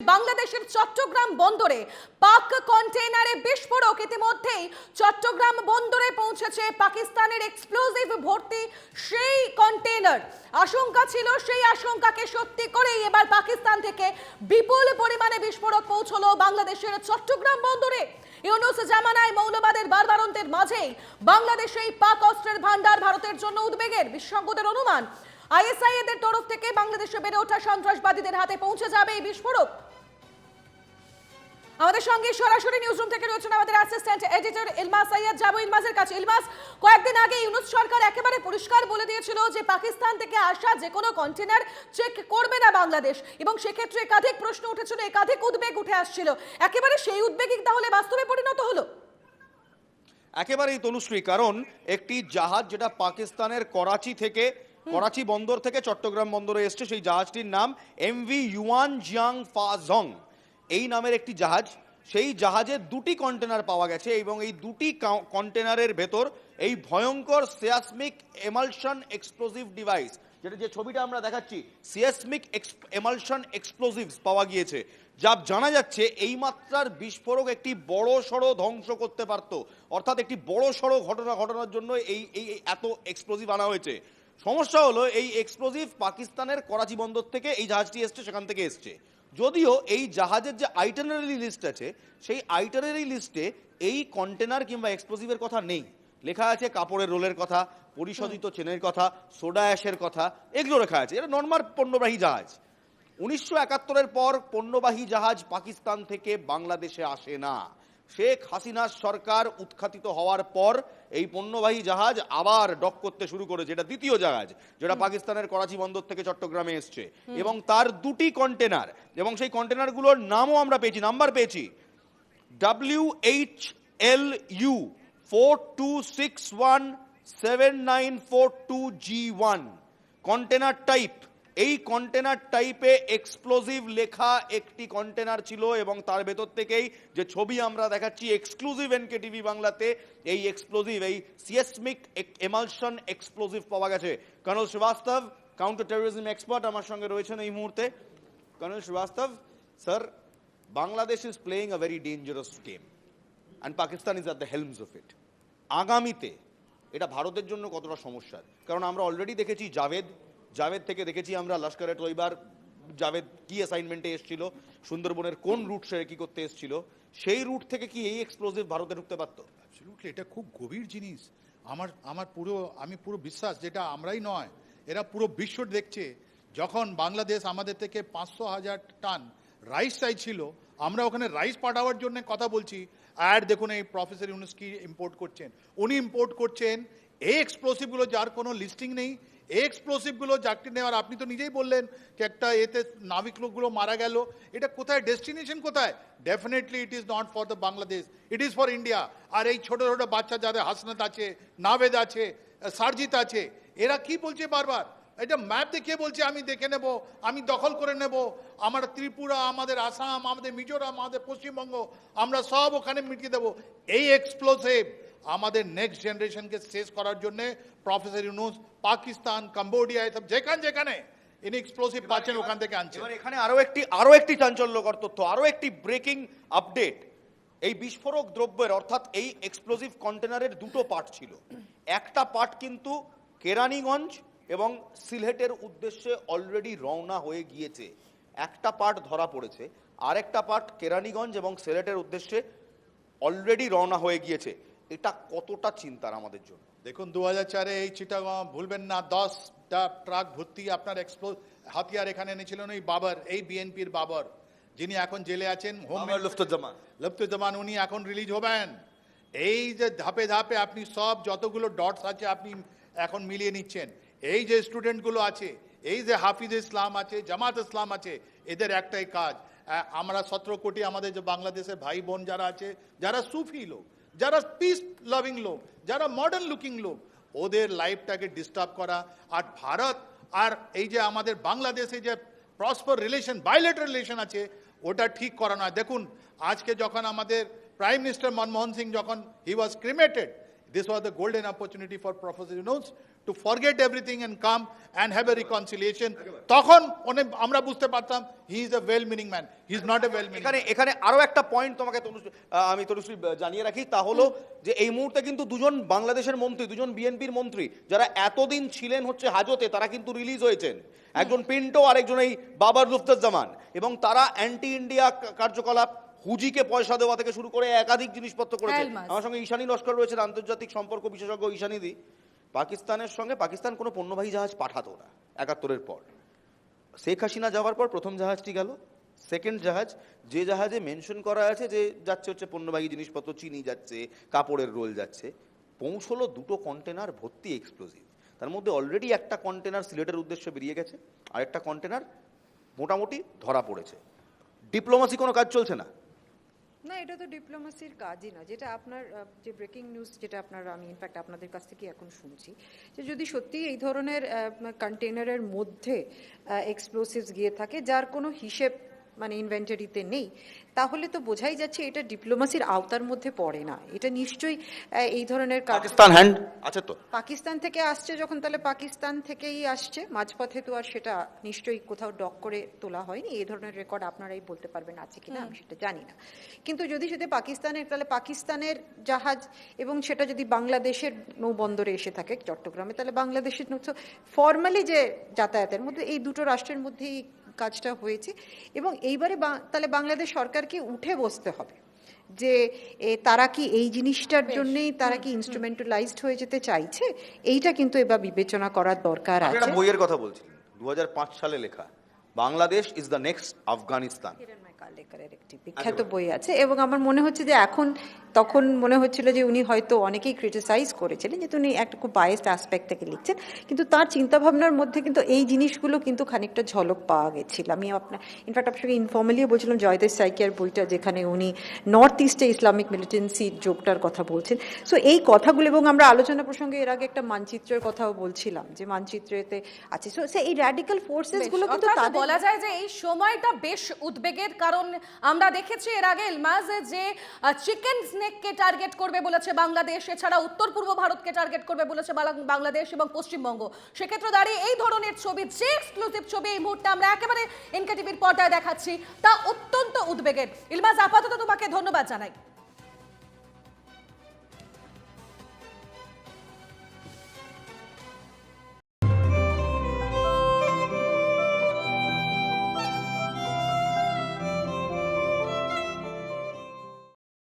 বাংলাদেশের চট্টগ্রাম বন্দরে পাক কন্টেইনারে বিস্ফোরক। ইতিমধ্যেই চট্টগ্রাম বন্দরে পৌঁছেছে পাকিস্তানের এক্সপ্লোজিভ ভর্তি সেই কন্টেইনার। আশঙ্কা ছিল, সেই আশঙ্কাকে সত্যি করেই এবার পাকিস্তান থেকে বিপুল পরিমাণে বিস্ফোরক পৌঁছলো বাংলাদেশের চট্টগ্রাম বন্দরে। ইউনূস জামানায় মৌলবাদের বারবারন্তের মাঝেই বাংলাদেশে এই পাক অস্ত্রের ভান্ডার ভারতের জন্য উদ্বেগের। বিশেষজ্ঞদের অনুমান, আইএসআই এদের তরফ থেকে বাংলাদেশে বেড়ে ওঠা সন্ত্রাসবাদীদের হাতে পৌঁছে যাবে এই বিস্ফোরক। আমাদের সঙ্গে সরাসরি নিউজরুম থেকে রয়েছেন আমাদের অ্যাসিস্ট্যান্ট এডিটর ইলমাস সৈয়দ। যাবো ইলমাসের কাছে। ইলমাস, কয়েকদিন আগে ইউনূস সরকার একেবারে পরিষ্কার বলে দিয়েছিল যে পাকিস্তান থেকে আসা যে কোনো কন্টেনার চেক করবে না বাংলাদেশ, এবং সেক্ষেত্রে একাধিক প্রশ্ন উঠেছিল, একাধিক উদ্বেগ উঠে আসছিল। একেবারে সেই উদ্বেগই তাহলে বাস্তবে পরিণত হলো? একেবারেই তনুশ্রী, কারণ একটি জাহাজ যেটা পাকিস্তানের করাচি বন্দর থেকে চট্টগ্রাম বন্দরে এসছে, সেই জাহাজটির নাম এমভি ইউয়ান জিয়াং ফা জং এই নামের একটি জাহাজ। সেই জাহাজে দুটি কন্টেনার পাওয়া গেছে এবং এই দুটি কন্টেনারের ভেতর এই ভয়ঙ্কর সিয়াসমিক এমালশন এক্সপ্লোসিভ ডিভাইস, যেটা যে ছবিটা আমরা দেখাচ্ছি, সিয়াসমিক এমালশন এক্সপ্লোসিভস পাওয়া গিয়েছে। যা জানা যাচ্ছে এই মাত্রার বিস্ফোরক একটি বড় সড়ো ধ্বংস করতে পারত, অর্থাৎ একটি বড় সড়ো ঘটনার জন্য এই এত এক্সপ্লোসিভ আনা হয়েছে। সমস্যা হলো এই এক্সপ্লোসিভ পাকিস্তানের করাচি বন্দর থেকে এই জাহাজটি এসছে, সেখান থেকে এসছে। যদিও এই জাহাজের যে আইটানারি লিস্ট আছে, সেই আইটানারি লিস্টে এই কন্টেনার কিংবা এক্সপ্লোসিভের কথা নেই। লেখা আছে কাপড়ের রোলের কথা, পরিশোধিত চেনের কথা, সোডা অ্যাশের কথা, এগুলো লেখা আছে। এটা নর্মাল পণ্যবাহী জাহাজ। 1971-এর পর পণ্যবাহী জাহাজ পাকিস্তান থেকে বাংলাদেশে আসে না। শেখ হাসিনার সরকার উৎখাতিত হওয়ার পর এই পণ্যবাহী জাহাজ আবার ডক করতে শুরু করেছে। এটা দ্বিতীয় জাহাজ যেটা পাকিস্তানের করাচি বন্দর থেকে চট্টগ্রামে এসছে, এবং তার দুটি কন্টেনার, এবং সেই কন্টেনারগুলোর নামও আমরা পেয়েছি, নাম্বার পেয়েছি WHLU 42617942G1 কন্টেনার টাইপ। এই কন্টেনার টাইপে এক্সপ্লোসিভ লেখা একটি কন্টেনার ছিল, এবং তার ভেতর থেকেই যে ছবি আমরা দেখাচ্ছি এক্সক্লুসিভ এনকেটিভি বাংলাতে, এই এক্সপ্লোসিভ, এই সিয়াসমিক এমালশন এক্সপ্লোসিভ পাওয়া গেছে। Colonel Srivastava, counter terrorism expert, আমার সঙ্গে রয়েছেন এই মুহূর্তে। Colonel Srivastava sir, Bangladesh is playing a very dangerous game and Pakistan is at the helms of it. আগামীতে এটা ভারতের জন্য কতটা সমস্যার, কারণ আমরা অলরেডি দেখেছি জাভেদ থেকে দেখেছি আমরা লস্কর তৈবার, জাভেদ কি অ্যাসাইনমেন্টে এসেছিল, সুন্দরবনের কোন রুট সে কি করতে এসেছিল, সেই রুট থেকে কি এই এক্সপ্লোসিভ ভারতে ঢুকতে পারতো? অ্যাবসলিউটলি, এটা খুব গভীর জিনিস। আমি পুরো বিশ্বাস, যেটা আমরাই নয়, এরা পুরো বিশ্ব দেখছে। যখন বাংলাদেশ আমাদের থেকে 500,000 টন রাইস চাইছিল, আমরা ওখানে রাইস পাঠাওয়ার জন্য কথা বলছি, আর দেখুন এই প্রফেসর ইউনূস কি ইম্পোর্ট করছেন। উনি ইম্পোর্ট করছেন এই এক্সপ্লোসিভগুলো যার কোনো লিস্টিং নেই, এই এক্সপ্লোসিভগুলো যাকে নেওয়ার, আপনি তো নিজেই বললেন যে একটা এতে নাবিক লোকগুলো মারা গেল। এটা কোথায়, ডেস্টিনেশন কোথায়? Definitely it is not for the Bangladesh, it is for India. আর এই ছোট ছোট বাচ্চা যাদের হাসনাত আছে, নাভেদ আছে, সারজিত আছে, এরা কি বলছে বারবার? এটা ম্যাপ দেখিয়ে বলছে আমি দেখে নেব, আমি দখল করে নেব, আমার ত্রিপুরা, আমাদের আসাম, আমাদের মিজোরাম, আমাদের পশ্চিমবঙ্গ, আমরা সব ওখানে মিটিয়ে দেবো। এই এক্সপ্লোসিভ আমাদের নেক্সট জেনারেশনকে শেষ করার জন্য প্রফেসর ইউনূস পাকিস্তান, কম্বোডিয়া, এসব যেখানে ইনি এক্সপ্লোসিভ পাচ্ছেন ওখান থেকে আনছে। এখানে আরো একটি চাঞ্চল্যকর তথ্য, আরো একটি ব্রেকিং আপডেট। এই বিস্ফোরক দ্রব্যের, অর্থাৎ এই এক্সপ্লোসিভ কন্টেনারের দুটো পার্ট ছিল। একটা পার্ট কিন্তু কেরানীগঞ্জ এবং সিলেটের উদ্দেশ্যে অলরেডি রওনা হয়ে গিয়েছে, একটা পার্ট ধরা পড়েছে, আরেকটা পার্ট কেরানীগঞ্জ এবং সিলেটের উদ্দেশ্যে অলরেডি রওনা হয়ে গিয়েছে। এটা কতটা চিন্তার আমাদের জন্য? দেখুন, 2004-এ এই চিটাগাং ভুলবেন না, 10টা ট্রাক ভর্তি আপনার হাতিয়ার এখানে এনেছিলেন ওই বাবর, এই বিএনপির বাবর, যিনি এখন জেলে আছেন, লুফতুজ্জামান, উনি এখন রিলিজ হবেন। এই যে ধাপে ধাপে আপনি সব যতগুলো ডটস আছে আপনি এখন মিলিয়ে নিচ্ছেন। এই যে স্টুডেন্টগুলো আছে, এই যে হাফিজ ইসলাম আছে, জামাত ইসলাম আছে, এদের একটাই কাজ, আমরা 17 কোটি আমাদের যে বাংলাদেশের ভাই বোন যারা আছে, যারা সুফি লোক, যারা পিস লাভিং লোক, যারা মডার্ন লুকিং লোক, ওদের লাইফটাকে ডিস্টার্ব করা। আর ভারত আর এই যে আমাদের বাংলাদেশে যে প্রসপার রিলেশন, বাইলেটারাল রিলেশন আছে, ওটা ঠিক করা নয়। দেখুন, আজকে যখন আমাদের প্রাইম মিনিস্টার মনমোহন সিং যখন হি ওয়াজ ক্রিমেটেড, This was the golden opportunity for Professor Yunus to forget everything and come and have a reconciliation. তখন আমরা বুঝতে পারতাম he is a well-meaning man. He is not a well-meaning man. এখানে আরো একটা পয়েন্ট তোমাকে আমি তনুশ্রী জানিয়ে রাখি, তা হলো যে এই মুহূর্তে কিন্তু দুজন বাংলাদেশের মন্ত্রী, দুজন বিএনপির মন্ত্রী যারা এতদিন ছিলেন হচ্ছে হাজতে, তারা কিন্তু রিলিজ হয়েছেন। একজন পিন্টো আর একজন এই বাবার মুফতাজ্জামান, এবং তারা অ্যান্টি ইন্ডিয়া কার্যকলাপ, হুজিকে পয়সা দেওয়া থেকে শুরু করে একাধিক জিনিসপত্র করেছে। আমার সঙ্গে ঈশানী লস্কর রয়েছেন, আন্তর্জাতিক সম্পর্ক বিশেষজ্ঞ ঈশানীদি। পাকিস্তানের সঙ্গে পাকিস্তান কোনো পণ্যবাহী জাহাজ পাঠাতো না 71-এর পর। শেখ হাসিনা যাওয়ার পর প্রথম জাহাজটি গেল, সেকেন্ড জাহাজ, যে জাহাজে মেনশন করা আছে যে যাচ্ছে হচ্ছে পণ্যবাহী জিনিসপত্র, চিনি যাচ্ছে, কাপড়ের রোল যাচ্ছে, পৌঁছলো 2টো কন্টেনার ভর্তি এক্সপ্লোজিভ। তার মধ্যে অলরেডি একটা কন্টেনার সিলেটের উদ্দেশ্যে বেরিয়ে গেছে, আর একটা কন্টেনার মোটামুটি ধরা পড়েছে। ডিপ্লোমাসি কোনো কাজ চলছে না? না, এটা তো ডিপ্লোমাসির কাজই না। যেটা আপনার যে ব্রেকিং নিউজ, যেটা আপনারা, আমি ইনফ্যাক্ট আপনাদের কাছ থেকে এখন শুনছি, যে যদি সত্যি এই ধরনের কন্টেনারের মধ্যে এক্সপ্লোসিভস গিয়ে থাকে যার কোনো হিসেব মানে ইনভেন্টরিতে নেই, তাহলে তো বোঝাই যাচ্ছে এটা ডিপ্লোমাসির আওতার মধ্যে পড়ে না। এটা নিশ্চয়ই এই ধরনের পাকিস্তান হ্যান্ড আছে তো, পাকিস্তান থেকে আসছে যখন, তাহলে পাকিস্তান থেকেই আসছে, মাঝপথে তো আর সেটা নিশ্চয়ই কোথাও ডক করে তোলা হয়নি। এই ধরনের রেকর্ড আপনারাই বলতে পারবেন আছে কিনা, আমি সেটা জানি না। কিন্তু যদি সেটা পাকিস্তানের, তাহলে পাকিস্তানের জাহাজ এবং সেটা যদি বাংলাদেশের নৌবন্দরে এসে থাকে চট্টগ্রামে, তাহলে বাংলাদেশের ফর্মালি যে যাতায়াতের মধ্যে এই দুটো রাষ্ট্রের মধ্যেই কাজটা হয়েছে। এবং এইবারে তাহলে বাংলাদেশ সরকারকে উঠে বসতে হবে যে তারা কি এই জিনিসটার জন্যই তারা কি ইনস্ট্রুমেন্টালাইজড হয়ে যেতে চাইছে, এইটা কিন্তু এবার বিবেচনা করার দরকার আছে। একটা বইয়ের কথা বলছিলেন 2005 সালে লেখা, Bangladesh is the next Afghanistan. কালেকারের একটি বিখ্যাত বই আছে, এবং আমার মনে হচ্ছে যে এখন, তখন মনে হচ্ছিল যে উনি হয়তো অনেকেই ক্রিটিসাইজ করেছিলেন যে উনি একটা খুব বায়াসড অ্যাসপেক্ট থেকে লিখছেন, কিন্তু তার চিন্তাভাবনার মধ্যে কিন্তু এই জিনিসগুলো কিন্তু খানিকটা ঝলক পাওয়া গেছিল। আমি আপনার ইনফ্যাক্ট আপনাকে ইনফর্মালিও বলছিলাম জয়দেশ সাইকিয়ার বইটা, যেখানে উনি নর্থ ইস্টে ইসলামিক মিলিটেন্সি যোগটার কথা বলছেন। সো এই কথাগুলো, এবং আমরা আলোচনা প্রসঙ্গে এর আগে একটা মানচিত্রের কথাও বলছিলাম যে মানচিত্রেতে আছে। সো এই র্যাডিক্যাল ফোর্সেসগুলো কিন্তু তাদের বলা যায় যে এই সময়টা বেশ উদ্বেগের, কারণ আমরা দেখেছি এর আগে ইলমাজ যে চিকেন স্নেককে টার্গেট করবে বলেছে বাংলাদেশ, এছাড়া উত্তর পূর্ব ভারতকে টার্গেট করবে বলেছে বাংলাদেশ এবং পশ্চিমবঙ্গ। সেক্ষেত্রে দাঁড়িয়ে এই ধরনের ছবি, যে এক্সক্লুসিভ ছবি এই মুহূর্তে আমরা একেবারে এনকেটিভির পর্দায় দেখাচ্ছি, তা অত্যন্ত উদ্বেগের। ইলমাজ, আপাতত তোমাকে ধন্যবাদ জানাই।